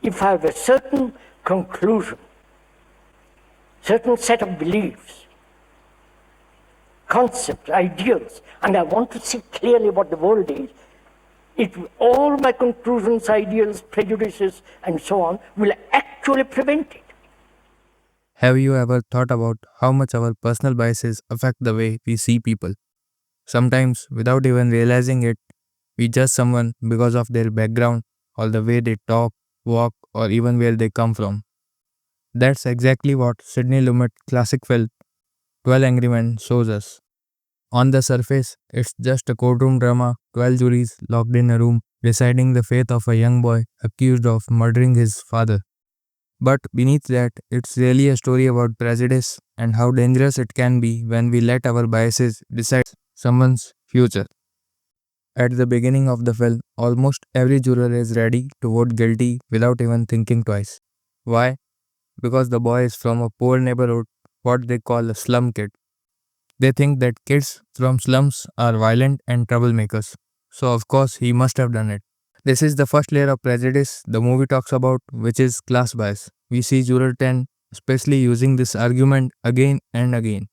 if I have a certain conclusion, certain set of beliefs, concepts, ideals, and I want to see clearly what the world is, all my conclusions, ideals, prejudices, and so on will actually prevent it. Have you ever thought about how much our personal biases affect the way we see people? Sometimes, without even realizing it, we judge someone because of their background or the way they talk, walk, or even where they come from. That's exactly what Sidney Lumet classic film 12 Angry Men shows us. On the surface, it's just a courtroom drama, 12 juries locked in a room deciding the fate of a young boy accused of murdering his father. But beneath that, it's really a story about prejudice and how dangerous it can be when we let our biases decide someone's future. At the beginning of the film, almost every juror is ready to vote guilty without even thinking twice. Why? Because the boy is from a poor neighborhood, what they call a slum kid. They think that kids from slums are violent and troublemakers. So, of course, he must have done it. This is the first layer of prejudice the movie talks about, which is class bias. We see Juror 10 especially using this argument again and again.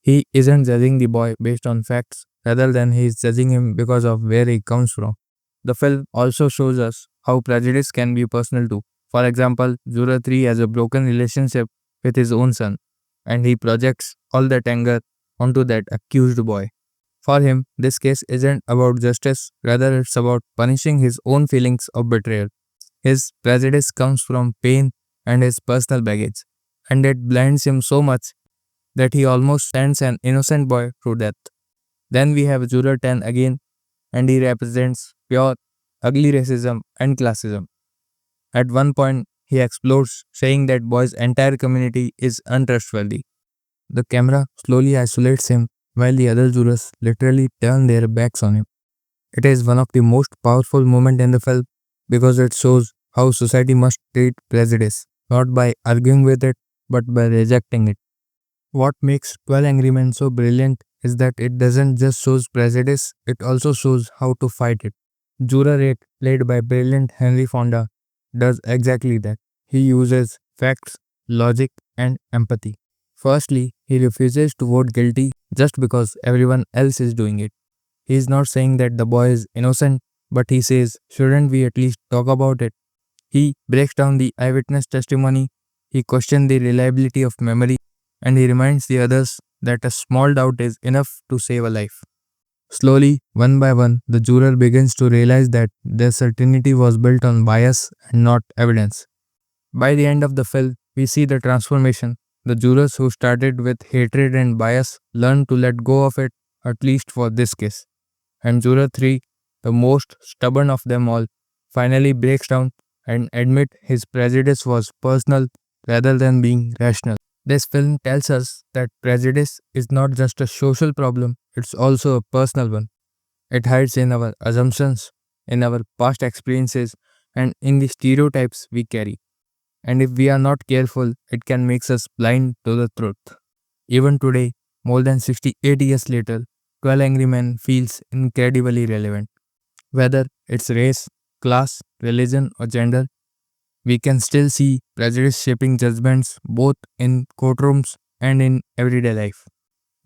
He isn't judging the boy based on facts, rather than he is judging him because of where he comes from. The film also shows us how prejudice can be personal too. For example, Juror 3 has a broken relationship with his own son, and he projects all that anger onto that accused boy. For him, this case isn't about justice, rather, it's about punishing his own feelings of betrayal. His prejudice comes from pain and his personal baggage, and it blinds him so much that he almost sends an innocent boy to death. Then we have Juror 10 again, and he represents pure, ugly racism and classism. At one point, he explodes, saying that boy's entire community is untrustworthy. The camera slowly isolates him while the other jurors literally turn their backs on him. It is one of the most powerful moments in the film because it shows how society must treat prejudice, not by arguing with it, but by rejecting it. What makes 12 Angry Men so brilliant is that it doesn't just show prejudice, it also shows how to fight it. Juror 8, played by brilliant Henry Fonda, does exactly that. He uses facts, logic, and empathy. Firstly, he refuses to vote guilty just because everyone else is doing it. He is not saying that the boy is innocent, but he says, shouldn't we at least talk about it? He breaks down the eyewitness testimony, he questions the reliability of memory, and he reminds the others that a small doubt is enough to save a life. Slowly, one by one, the juror begins to realize that their certainty was built on bias and not evidence. By the end of the film, we see the transformation. The jurors who started with hatred and bias learn to let go of it, at least for this case. And Juror 3, the most stubborn of them all, finally breaks down and admits his prejudice was personal rather than being rational. This film tells us that prejudice is not just a social problem, it's also a personal one. It hides in our assumptions, in our past experiences, and in the stereotypes we carry. And if we are not careful, it can make us blind to the truth. Even today, more than 68 years later, 12 Angry Men feels incredibly relevant. Whether it's race, class, religion, or gender, we can still see prejudice shaping judgments both in courtrooms and in everyday life.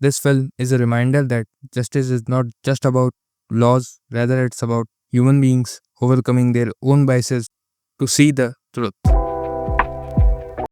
This film is a reminder that justice is not just about laws, rather, it's about human beings overcoming their own biases to see the truth.